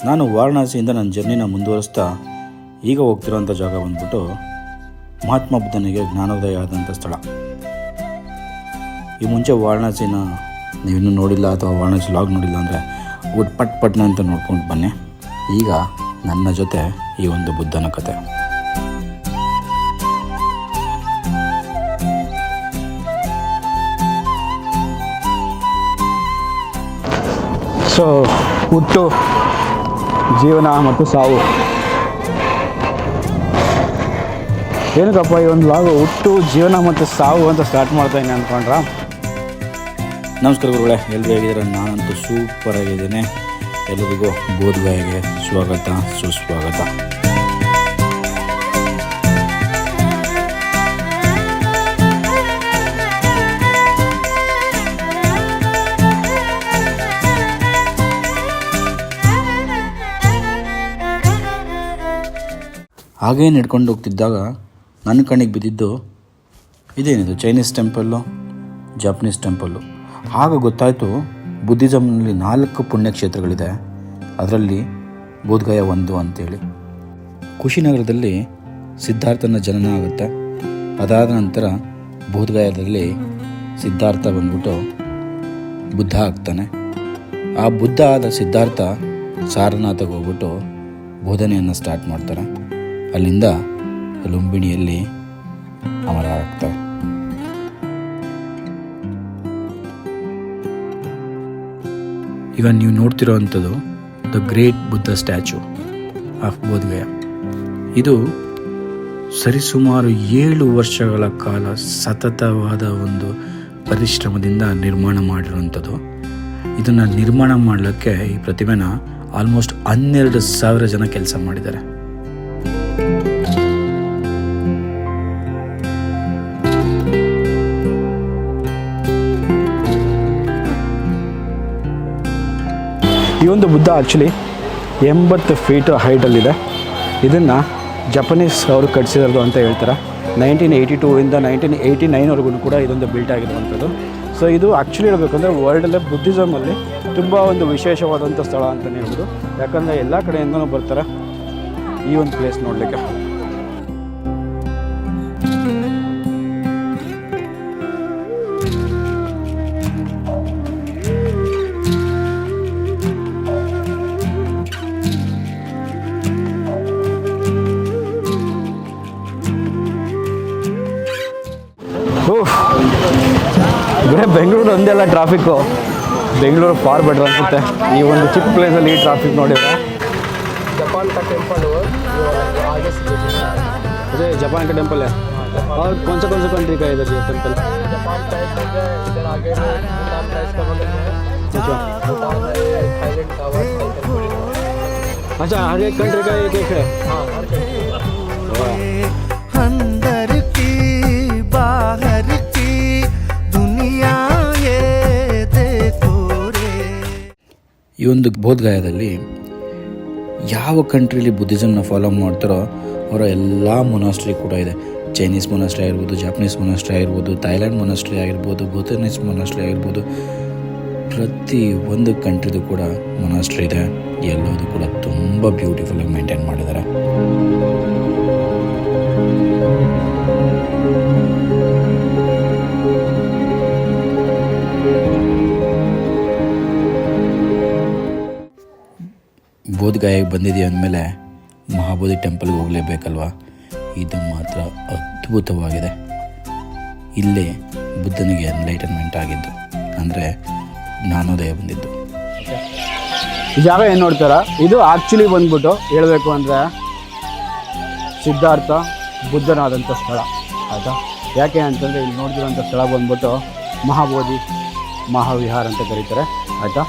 ನಾನು ವಾರಣಾಸಿಯಿಂದ ನನ್ನ ಜರ್ನಿನ ಮುಂದುವರಿಸ್ತಾ ಈಗ ಹೋಗ್ತಿರೋಂಥ ಜಾಗ ಬಂದ್ಬಿಟ್ಟು ಮಹಾತ್ಮ ಬುದ್ಧನಿಗೆ ಜ್ಞಾನೋದಯ ಆದಂಥ ಸ್ಥಳ. ಈ ಮುಂಚೆ ವಾರಣಾಸಿನ ನೀವಿನ್ನೂ ನೋಡಿಲ್ಲ ಅಥವಾ ವಾರಣಾಸಿ ಲಾಗ್ ನೋಡಿಲ್ಲ ಅಂದರೆ ಪಟ್ನ ಅಂತ ನೋಡ್ಕೊಂಡು ಬನ್ನಿ. ಈಗ ನನ್ನ ಜೊತೆ ಈ ಒಂದು ಬುದ್ಧನ ಕತೆ. ಸೊ ಹುಟ್ಟು, ಜೀವನ ಮತ್ತು ಸಾವು. ಏನಕ್ಕಪ್ಪ ಈ ಒಂದು ಲಾಗು ಹುಟ್ಟು, ಜೀವನ ಮತ್ತು ಸಾವು ಅಂತ ಸ್ಟಾರ್ಟ್ ಮಾಡ್ತಾ ಇದ್ದೀನಿ ಅಂದ್ಕೊಂಡ್ರ? ನಮಸ್ಕಾರ ಗುರುಗಳೇ, ಎಲ್ಲರೂ ಹೇಗಿದ್ದಾರೆ? ನಾನಂತೂ ಸೂಪರ್ ಆಗಿದ್ದೇನೆ. ಎಲ್ಲರಿಗೂ ಬೋಧಗಯೆಗೆ ಸ್ವಾಗತ, ಸುಸ್ವಾಗತ. ಹಾಗೇ ನಡ್ಕೊಂಡು ಹೋಗ್ತಿದ್ದಾಗ ನನ್ನ ಕಣ್ಣಿಗೆ ಬಿದ್ದಿದ್ದು ಇದೇನಿದು, ಚೈನೀಸ್ ಟೆಂಪಲ್ಲು, ಜಪಾನೀಸ್ ಟೆಂಪಲ್ಲು. ಆಗ ಗೊತ್ತಾಯಿತು ಬುದ್ಧಿಸಮ್ನಲ್ಲಿ 4 ಪುಣ್ಯಕ್ಷೇತ್ರಗಳಿದೆ, ಅದರಲ್ಲಿ ಬೋಧಗಯ ಒಂದು ಅಂತೇಳಿ. ಕುಶಿನಗರದಲ್ಲಿ ಸಿದ್ಧಾರ್ಥನ ಜನನ ಆಗುತ್ತೆ. ಅದಾದ ನಂತರ ಬೋಧಗಯದಲ್ಲಿ ಸಿದ್ಧಾರ್ಥ ಬಂದ್ಬಿಟ್ಟು ಬುದ್ಧ ಆಗ್ತಾನೆ. ಆ ಬುದ್ಧ ಆದ ಸಿದ್ಧಾರ್ಥ ಸಾರನಾಥಗೆ ಹೋಗ್ಬಿಟ್ಟು ಬೋಧನೆಯನ್ನು ಸ್ಟಾರ್ಟ್ ಮಾಡ್ತಾರೆ. ಅಲ್ಲಿಂದ ಲುಂಬಿಣಿಯಲ್ಲಿ ಅಮರ ಆಗ್ತಾರೆ. ಈಗ ನೀವು ನೋಡ್ತಿರೋ ಅಂಥದ್ದು the great Buddha statue of Bodh Gaya. ಇದು ಸರಿಸುಮಾರು 7 ವರ್ಷಗಳ ಕಾಲ ಸತತವಾದ ಒಂದು ಪರಿಶ್ರಮದಿಂದ ನಿರ್ಮಾಣ ಮಾಡಿರುವಂಥದ್ದು. ಇದನ್ನು ನಿರ್ಮಾಣ ಮಾಡಲಿಕ್ಕೆ ಈ ಪ್ರತಿಮೆನ ಆಲ್ಮೋಸ್ಟ್ 12,000 ಜನ ಕೆಲಸ ಮಾಡಿದ್ದಾರೆ. ಈ ಒಂದು ಬುದ್ಧ ಆ್ಯಕ್ಚುಲಿ 80 ಫೀಟ್ ಹೈಟಲ್ಲಿದೆ. ಇದನ್ನು ಜಪನೀಸ್ ಅವರು ಕಟ್ಟಿಸಿರೋದು ಅಂತ ಹೇಳ್ತಾರೆ. 1982ಇಂದ 1989ವರೆಗೂ ಕೂಡ ಇದೊಂದು ಬಿಲ್ಟ್ ಆಗಿರುವಂಥದ್ದು. ಸೊ ಇದು ಆ್ಯಕ್ಚುಲಿ ಹೇಳಬೇಕಂದ್ರೆ ವರ್ಲ್ಡಲ್ಲೇ ಬುದ್ಧಿಸಮಲ್ಲಿ ತುಂಬ ಒಂದು ವಿಶೇಷವಾದಂಥ ಸ್ಥಳ ಅಂತಲೇ ಹೇಳ್ಬೋದು. ಯಾಕಂದರೆ ಎಲ್ಲ ಕಡೆಯಿಂದನೂ ಬರ್ತಾರೆ ಈ ಒಂದು ಪ್ಲೇಸ್ ನೋಡಲಿಕ್ಕೆ. ಬರೀ ಬೆಂಗಳೂರು ಒಂದೆಲ್ಲ ಟ್ರಾಫಿಕ್ಕು, ಬೆಂಗಳೂರು ಫಾರ್ ಬೆಟರ್ ಅನಿಸುತ್ತೆ. ಈ ಒಂದು ಚಿಕ್ಕ ಪ್ಲೇಸಲ್ಲಿ ಈ ಟ್ರಾಫಿಕ್ ನೋಡಿದ್ರೆ. जापान का टेम्पल हो आगे से अरे जापान का टेम्पल है. और कौन सा कंट्री का है इधर ये टेम्पल? जापान का इधर आगे भूटान का इसका बगल में है. अच्छा, थाईलैंड का अच्छा, हर एक कंट्री का एक है. हाँ, हर कंट्री. अंदर की बाहर की दुनिया ये देखो रे. ಈ ಒಂದು ಬೋಧಗಯದಲ್ಲಿ ಯಾವ ಕಂಟ್ರಿಲಿ ಬುದ್ಧಿಸಮ್ನ ಫಾಲೋ ಮಾಡ್ತಾರೋ ಅವರ ಎಲ್ಲ ಮೊನಾಸ್ಟ್ರಿ ಕೂಡ ಇದೆ. ಚೈನೀಸ್ ಮೊನಾಸ್ಟ್ರಿ ಆಗಿರ್ಬೋದು, ಜಾಪನೀಸ್ ಮೊನಾಸ್ಟ್ರಿ ಆಗಿರ್ಬೋದು, ಥೈಲ್ಯಾಂಡ್ ಮೊನಾಸ್ಟ್ರಿ ಆಗಿರ್ಬೋದು, ಭೂತಾನೀಸ್ ಮೊನಾಸ್ಟ್ರಿ ಆಗಿರ್ಬೋದು, ಪ್ರತಿ ಒಂದು ಕಂಟ್ರಿದು ಕೂಡ ಮೊನಾಸ್ಟ್ರಿ ಇದೆ. ಎಲ್ಲೋದು ಕೂಡ ತುಂಬ ಬ್ಯೂಟಿಫುಲ್ಲಾಗಿ ಮೇಂಟೈನ್ ಮಾಡಿದ್ದಾರೆ. ಬೋಧಗಯೆಗೆ ಬಂದಿದೆ ಅಂದಮೇಲೆ ಮಹಾಬೋಧಿ ಟೆಂಪಲ್ಗೆ ಹೋಗಲೇಬೇಕಲ್ವ. ಇದು ಮಾತ್ರ ಅದ್ಭುತವಾಗಿದೆ. ಇಲ್ಲೇ ಬುದ್ಧನಿಗೆ ಎನ್ಲೈಟನ್ಮೆಂಟ್ ಆಗಿದ್ದು, ಅಂದರೆ ಜ್ಞಾನೋದಯ ಬಂದಿದ್ದು. ಈ ಜಾಗ ಏನು ನೋಡ್ತಾರ, ಇದು ಆ್ಯಕ್ಚುಲಿ ಬಂದ್ಬಿಟ್ಟು ಹೇಳಬೇಕು ಅಂದರೆ ಸಿದ್ಧಾರ್ಥ ಬುದ್ಧನಾದಂಥ ಸ್ಥಳ ಆಯಿತಾ. ಯಾಕೆ ಅಂತಂದರೆ ಇಲ್ಲಿ ನೋಡ್ತಿರೋಂಥ ಸ್ಥಳ ಬಂದ್ಬಿಟ್ಟು ಮಹಾಬೋಧಿ ಮಹಾವಿಹಾರ ಅಂತ ಕರೀತಾರೆ ಆಯಿತಾ.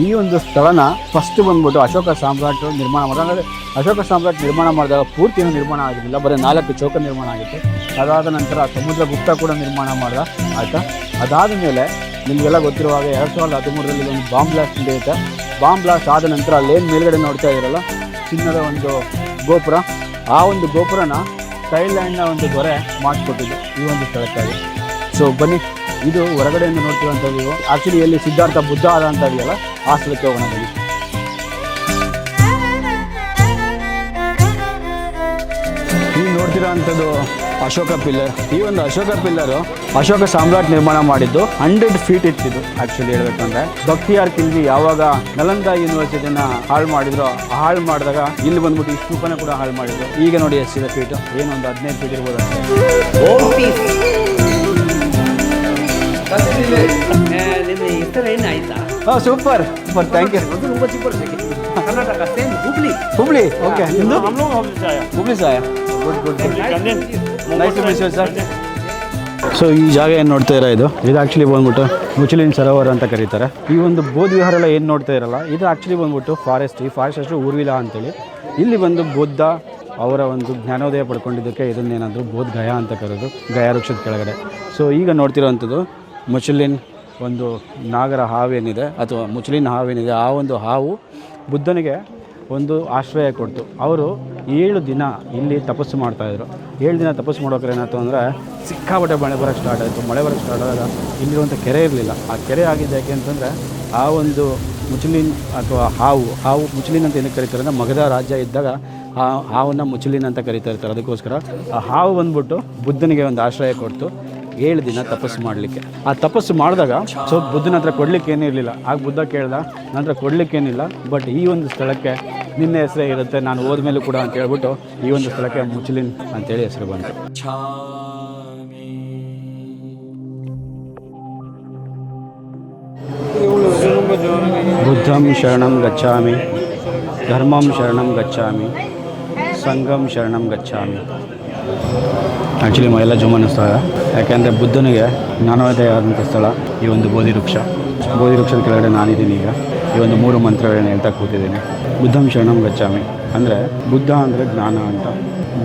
ಈ ಒಂದು ಸ್ಥಳನ ಫಸ್ಟ್ ಬಂದ್ಬಿಟ್ಟು ಅಶೋಕ ಸಾಮ್ರಾಟರು ನಿರ್ಮಾಣ ಮಾಡಿದ. ಅಂದರೆ ಅಶೋಕ ಸಾಮ್ರಾಟ್ ನಿರ್ಮಾಣ ಮಾಡಿದಾಗ ಪೂರ್ತಿಯನ್ನು ನಿರ್ಮಾಣ ಆಗಿರಲಿಲ್ಲ, ಬರೀ 4 ಚೌಕ ನಿರ್ಮಾಣ ಆಗಿತ್ತು. ಅದಾದ ನಂತರ ಸಮುದ್ರಗುಪ್ತ ಕೂಡ ನಿರ್ಮಾಣ ಮಾಡಿದ ಆಯಿತಾ. ಅದಾದ ಮೇಲೆ ನಿಮಗೆಲ್ಲ ಗೊತ್ತಿರುವ ಹಾಗೆ 2013ರಲ್ಲಿ ಒಂದು ಬಾಂಬ್ ಬ್ಲಾಸ್ಟ್ ನಡೆಯುತ್ತೆ. ಬಾಂಬ್ ಬ್ಲಾಸ್ಟ್ ಆದ ನಂತರ ಅಲ್ಲೇನು ಮೇಲ್ಗಡೆ ನೋಡ್ತಾ ಇದ್ದೀರಲ್ಲ ಚಿನ್ನದ ಒಂದು ಗೋಪುರ, ಆ ಒಂದು ಗೋಪುರನ ಥೈಲ್ಯಾಂಡ್ನ ಒಂದು ದೊರೆ ಮಾಡಿಸ್ಕೊಟ್ಟಿದ್ದು ಈ ಒಂದು ಸ್ಥಳಕ್ಕಾಗಿ. ಸೊ ಬನ್ನಿ, ಇದು ಹೊರಗಡೆಯಿಂದ ಆ್ಯಕ್ಚುಲಿ ಎಲ್ಲಿ ಸಿದ್ಧಾರ್ಥ ಬುದ್ಧ ಆದ ಅಂತ ಇದೆಯಲ್ಲ ಆ ಸ್ಥಳಕ್ಕೆ ಹೋಗೋಣ ಬನ್ನಿ. ನೋಡ್ತಿರೋ ಅಂಥದ್ದು ಅಶೋಕ ಪಿಲ್ಲರ್. ಈ ಒಂದು ಅಶೋಕ ಪಿಲ್ಲರು ಅಶೋಕ ಸಾಮ್ರಾಟ್ ನಿರ್ಮಾಣ ಮಾಡಿದ್ದು 100 ಫೀಟ್ ಇತ್ತಿದ್ದು. ಆ್ಯಕ್ಚುಲಿ ಹೇಳ್ಬೇಕಂದ್ರೆ ಬಕ್ತಿಯಾರ್ ಖಿಲ್ಜಿ ಯಾವಾಗ ನಲಂದಾ ಯೂನಿವರ್ಸಿಟಿನ ಹಾಳು ಮಾಡಿದ್ರು, ಹಾಳು ಮಾಡಿದಾಗ ಇಲ್ಲಿ ಬಂದ್ಬಿಟ್ಟು ಈ ಸ್ತೂಪನ ಕೂಡ ಹಾಳು ಮಾಡಿದ್ರು. ಈಗ ನೋಡಿ ಎಷ್ಟಿದೆ ಫೀಟು, ಏನೊಂದು 15 ಫೀಟ್ ಇರ್ಬೋದು ಅಷ್ಟೇ. ಹಾಂ, super super, thank you. Hubli, okay. ನಿಮ್ಮದು ಹುಬ್ಳಿ ಸಾಯ. Good good good, nice to meet you sir. So ಈ ಜಾಗ ಏನು ನೋಡ್ತಾ ಇರೋ ಇದು ಆ್ಯಕ್ಚುಲಿ ಬಂದ್ಬಿಟ್ಟು ಮುಚಲಿನ್ ಸರೋವರ ಅಂತ ಕರೀತಾರೆ. ಈ ಒಂದು ಬೌದ್ಧ ವಿಹಾರ ಎಲ್ಲ ಏನು ನೋಡ್ತಾ ಇರಲ್ಲ, ಇದು ಆ್ಯಕ್ಚುಲಿ ಬಂದ್ಬಿಟ್ಟು ಫಾರೆಸ್ಟ್. ಈ ಫಾರೆಸ್ಟ್ ಅಷ್ಟು ಊರ್ವಿಲ ಅಂತೇಳಿ ಇಲ್ಲಿ ಬಂದು ಬುದ್ಧ ಅವರ ಒಂದು ಜ್ಞಾನೋದಯ ಪಡ್ಕೊಂಡಿದ್ದಕ್ಕೆ ಇದನ್ನೇನಾದರೂ ಬೋಧ್ ಗಯಾ ಅಂತ ಕರೆದು, ಗಯಾ ವೃಕ್ಷದ ಕೆಳಗಡೆ. ಸೊ ಈಗ ನೋಡ್ತಿರೋವಂಥದ್ದು ಮುಚಲಿನ್ ಒಂದು ನಾಗರ ಹಾವೇನಿದೆ ಅಥವಾ ಮುಚಲಿನ್ ಹಾವೇನಿದೆ, ಆ ಒಂದು ಹಾವು ಬುದ್ಧನಿಗೆ ಒಂದು ಆಶ್ರಯ ಕೊಡ್ತು. ಅವರು 7 ದಿನ ಇಲ್ಲಿ ತಪಸ್ಸು ಮಾಡ್ತಾಯಿದ್ರು. 7 ದಿನ ತಪಸ್ಸು ಮಾಡೋಕೆ ಏನಾಯ್ತು ಅಂದರೆ ಸಿಕ್ಕಾಪಟ್ಟೆ ಮಳೆ ಬರೋಕ್ಕೆ ಸ್ಟಾರ್ಟ್ ಆಯಿತು. ಮಳೆ ಬರೋಕ್ಕೆ ಸ್ಟಾರ್ಟ್ ಆದಾಗ ಇಲ್ಲಿರುವಂಥ ಕೆರೆ ಇರಲಿಲ್ಲ. ಆ ಕೆರೆ ಆಗಿದ್ದು ಯಾಕೆ ಅಂತಂದರೆ ಆ ಒಂದು ಮುಚಲಿನ್ ಅಥವಾ ಹಾವು ಮುಚಲಿನ್ ಅಂತ ಏನಕ್ಕೆ ಕರೀತಾರೆ ಅಂದರೆ ಮಗಧ ರಾಜ್ಯ ಇದ್ದಾಗ ಆ ಹಾವನ್ನು ಮುಚಲಿನ್ ಅಂತ ಕರೀತಾ ಇರ್ತಾರೆ. ಅದಕ್ಕೋಸ್ಕರ ಆ ಹಾವು ಬಂದ್ಬಿಟ್ಟು ಬುದ್ಧನಿಗೆ ಒಂದು ಆಶ್ರಯ ಕೊಡ್ತು 7 ದಿನ ತಪಸ್ಸು ಮಾಡಲಿಕ್ಕೆ. ಆ ತಪಸ್ಸು ಮಾಡಿದಾಗ ಸೊ ಬುದ್ಧನ ಹತ್ರ ಕೊಡಲಿಕ್ಕೆ ಏನೂ ಇರಲಿಲ್ಲ. ಆಗ ಬುದ್ಧ ಕೇಳ್ದ, ನನ್ನ ಹತ್ರ ಕೊಡಲಿಕ್ಕೇನಿಲ್ಲ, ಬಟ್ ಈ ಒಂದು ಸ್ಥಳಕ್ಕೆ ನಿನ್ನ ಹೆಸರೇ ಇರುತ್ತೆ, ನಾನು ಹೋದ್ಮೇಲೂ ಕೂಡ ಅಂತ ಹೇಳ್ಬಿಟ್ಟು ಈ ಒಂದು ಸ್ಥಳಕ್ಕೆ ಮುಚಲಿನ್ ಅಂತೇಳಿ ಹೆಸರು ಬಂತು. ಬುದ್ಧಂ ಶರಣಂ ಗಚ್ಚಾಮಿ, ಧರ್ಮಂ ಶರಣಂ ಗಚ್ಚಾಮಿ, ಸಂಘಂ ಶರಣಂ ಗಚ್ಚಾಮಿ. ಆ್ಯಕ್ಚುಲಿ ಮೈಯೆಲ್ಲ ಜುಮ್ ಅನ್ನಿಸ್ತಾ ಇದೆ, ಯಾಕೆಂದರೆ ಬುದ್ಧನಿಗೆ ಜ್ಞಾನೋದಯ ಆದಂಥ ಸ್ಥಳ ಈ ಒಂದು ಬೋಧಿ ವೃಕ್ಷದ ಕೆಳಗಡೆ ನಾನಿದ್ದೀನಿ. ಈಗ ಈ ಒಂದು 3 ಮಂತ್ರಗಳನ್ನ ಹೇಳ್ತಾ ಕೂತಿದ್ದೀನಿ. ಬುದ್ಧಂ ಶರಣಂ ಗಚ್ಚಾಮಿ ಅಂದರೆ ಬುದ್ಧ ಅಂದರೆ ಜ್ಞಾನ ಅಂತ,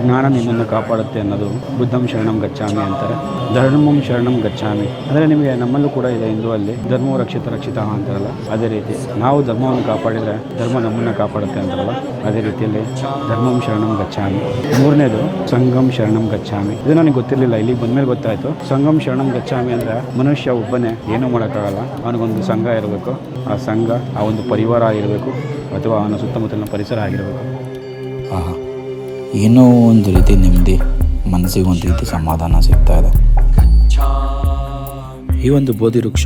ಜ್ಞಾನ ನಿನ್ನನ್ನು ಕಾಪಾಡುತ್ತೆ ಅನ್ನೋದು ಬುದ್ಧಂ ಶರಣಂ ಗಚ್ಚಾಮಿ ಅಂತಾರೆ. ಧರ್ಮಂ ಶರಣಂ ಗಚ್ಚಾಮಿ ಅಂದರೆ ನಿಮಗೆ ನಮ್ಮಲ್ಲೂ ಕೂಡ ಇದೆ ಹಿಂದುವಲ್ಲಿ ಧರ್ಮೋ ರಕ್ಷಿತ ಅಂತಾರಲ್ಲ, ಅದೇ ರೀತಿ ನಾವು ಧರ್ಮವನ್ನು ಕಾಪಾಡಿದರೆ ಧರ್ಮ ನಮ್ಮನ್ನು ಕಾಪಾಡುತ್ತೆ ಅಂತಾರಲ್ಲ, ಅದೇ ರೀತಿಯಲ್ಲಿ ಧರ್ಮಂ ಶರಣಂ ಗಚ್ಚಾಮಿ. 3ನೇದು ಸಂಘಂ ಶರಣಂ ಗಚ್ಚಾಮಿ. ಇದು ನನಗೆ ಗೊತ್ತಿರಲಿಲ್ಲ, ಇಲ್ಲಿಗೆ ಬಂದಮೇಲೆ ಗೊತ್ತಾಯಿತು. ಸಂಘಂ ಶರಣಂ ಗಚ್ಚಾಮಿ ಅಂದರೆ ಮನುಷ್ಯ ಒಬ್ಬನೇ ಏನೂ ಮಾಡೋಕ್ಕಾಗಲ್ಲ, ಅವನಿಗೊಂದು ಸಂಘ ಇರಬೇಕು. ಆ ಸಂಘ ಆ ಒಂದು ಪರಿವಾರ ಆಗಿರಬೇಕು ಅಥವಾ ಅವನ ಸುತ್ತಮುತ್ತಲಿನ ಪರಿಸರ ಆಗಿರಬೇಕು. ಆಹಾ, ಏನೋ ಒಂದು ರೀತಿ ನೆಮ್ಮದಿ, ಮನಸ್ಸಿಗೆ ಒಂದು ರೀತಿ ಸಮಾಧಾನ ಸಿಗ್ತಾ ಇದೆ. ಈ ಒಂದು ಬೋಧಿ ವೃಕ್ಷ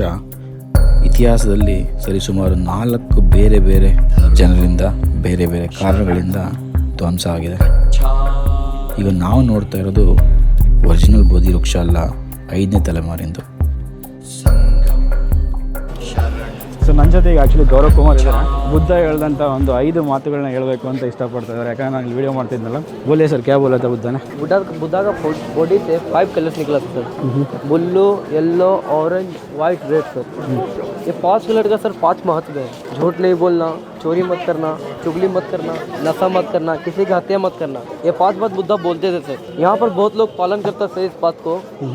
ಇತಿಹಾಸದಲ್ಲಿ ಸರಿಸುಮಾರು 4 ಬೇರೆ ಬೇರೆ ಜನರಿಂದ ಬೇರೆ ಬೇರೆ ಕಾರಣಗಳಿಂದ ಧ್ವಂಸ ಆಗಿದೆ. ಈಗ ನಾವು ನೋಡ್ತಾ ಇರೋದು ಒರಿಜಿನಲ್ ಬೋಧಿ ವೃಕ್ಷ ಅಲ್ಲ, 5ನೇ ತಲೆಮಾರಿಂದು. ಸೊ ನನ್ನ ಜೊತೆಗೆ ಆ್ಯಕ್ಚುಲಿ ಗೌರವ್ ಕುಮಾರ್ ಇದ್ದಾರೆ. ಬುದ್ಧ ಹೇಳ್ದಂಥ ಒಂದು 5 ಮಾತುಗಳನ್ನ ಹೇಳಬೇಕು ಅಂತ ಇಷ್ಟಪಡ್ತಾ ಇದ್ದಾರೆ. ಯಾಕಂದ್ರೆ ನಾನು ವಿಡಿಯೋ ಮಾಡ್ತಿದ್ನಲ್ಲ. ಬೋಲೆ ಸರ್, ಕ್ಯಾ ಬೋಲಾ ತಾ ಬುದ್ಧನ? बुद्धा का बॉडी से 5 कलर्स निकला sir, blue, yellow, orange, white, red sir. ये 5 कलर का सर 5 महत्व है. झूठ नहीं बोलना, चोरी मत करना, चुगली मत करना, नशा मत करना, किसी की हत्या मत करना. ये 5 बात बुद्धा बोलते थे सर. यहाँ पर बहुत लोग पालन करता सर इस बात को.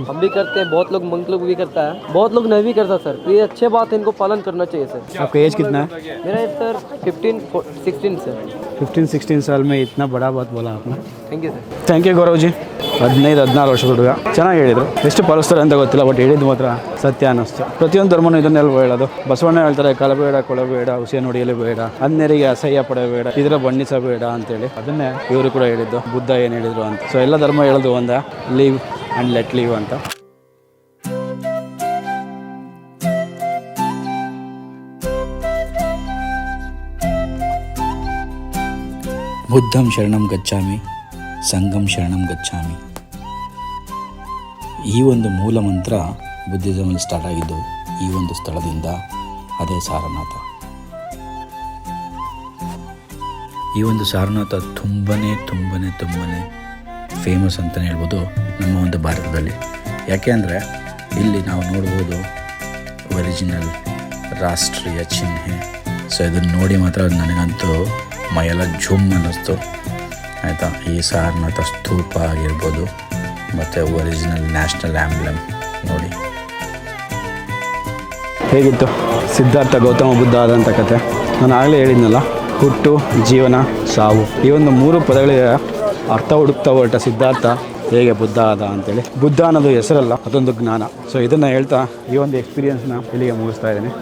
हम भी करते हैं, बहुत लोग मंग लोग भी करता है, बहुत लोग नहीं भी करता सर. तो ये अच्छे बात है, इनको पालन करना चाहिए सर. आपका एज कितना है? मेरा एज सर 15-16 सर. 15-16 साल में इतना बड़ा बात बोला आपने. Thank you sir. Thank you Gauravji. 15-14 ವರ್ಷದ ಹುಡುಗ, ಚೆನ್ನಾಗಿ ಹೇಳಿದರು. ಎಷ್ಟು ಪಾಲಿಸ್ತಾರೆ ಅಂತ ಗೊತ್ತಿಲ್ಲ, ಬಟ್ ಹೇಳಿದ್ದು ಮಾತ್ರ ಸತ್ಯ ಅನ್ನಿಸ್ತು. ಪ್ರತಿಯೊಂದು ಧರ್ಮನೂ ಇದನ್ನೆಲ್ಲ ಹೇಳೋದು. ಬಸವಣ್ಣ ಹೇಳ್ತಾರೆ, ಕಲಬೇಡ, ಕೊಳಬೇಡ, ಹುಸಿಯ ನುಡಿಯಲು ಬೇಡ, ಅನ್ಯರಿಗೆ ಅಸಹ್ಯ ಪಡಬೇಡ, ಇದರ ಬಣ್ಣಿಸಬೇಡ ಅಂತೇಳಿ. ಅದನ್ನೇ ಇವರು ಕೂಡ ಹೇಳಿದ್ದು, ಬುದ್ಧ ಏನು ಹೇಳಿದರು ಅಂತ. ಸೊ ಎಲ್ಲ ಧರ್ಮ ಹೇಳೋದು ಒಂದ, ಲೀವ್ ಆ್ಯಂಡ್ ಲೆಟ್ ಲೀವ್ ಅಂತ. ಬುದ್ಧಂ ಶರಣಂ ಗಚ್ಚಾಮಿ, ಸಂಘಂ ಶರಣಂ ಗಚ್ಚಾಮಿ. ಈ ಒಂದು ಮೂಲ ಮಂತ್ರ ಬುದ್ಧಿಸಮಲ್ಲಿ ಸ್ಟಾರ್ಟ್ ಆಗಿದ್ದು ಈ ಒಂದು ಸ್ಥಳದಿಂದ, ಅದೇ ಸಾರನಾಥ. ಈ ಒಂದು ಸಾರನಾಥ ತುಂಬನೇ ಫೇಮಸ್ ಅಂತಲೇ ಹೇಳ್ಬೋದು ನಮ್ಮ ಒಂದು ಭಾರತದಲ್ಲಿ. ಯಾಕೆ ಅಂದರೆ ಇಲ್ಲಿ ನಾವು ನೋಡ್ಬೋದು ಒರಿಜಿನಲ್ ರಾಷ್ಟ್ರೀಯ ಚಿಹ್ನೆ. ಸೊ ಇದನ್ನು ನೋಡಿ ಮಾತ್ರ ನನಗಂತೂ ಮೈಯೆಲ್ಲ ಜುಮ್ ಅನ್ನಿಸ್ತು, ಆಯಿತಾ. ಈ ಸಾರನಾಥ ಸ್ತೂಪ ಆಗಿರ್ಬೋದು ಮತ್ತು ಒರಿಜಿನಲ್ ನ್ಯಾಷನಲ್ ಆ್ಯಂಬ್ಲಮ್ ನೋಡಿ. ಹೇಗಿತ್ತು ಸಿದ್ಧಾರ್ಥ ಗೌತಮ ಬುದ್ಧ ಆದಂಥ ಕತೆ? ನಾನು ಆಗಲೇ ಹೇಳಿದ್ನಲ್ಲ, ಹುಟ್ಟು, ಜೀವನ, ಸಾವು, ಈ ಒಂದು 3 ಪದಗಳಿಗೆ ಅರ್ಥ ಹುಡುಕ್ತಾ ಹೊರಟ ಸಿದ್ಧಾರ್ಥ ಹೇಗೆ ಬುದ್ಧ ಆದ ಅಂತೇಳಿ. ಬುದ್ಧ ಅನ್ನೋದು ಹೆಸರಲ್ಲ, ಅದೊಂದು ಜ್ಞಾನ. ಸೊ ಇದನ್ನು ಹೇಳ್ತಾ ಈ ಒಂದು ಎಕ್ಸ್ಪೀರಿಯನ್ಸ್ನ ಇಲ್ಲಿಗೆ ಮುಗಿಸ್ತಾ ಇದ್ದೀನಿ.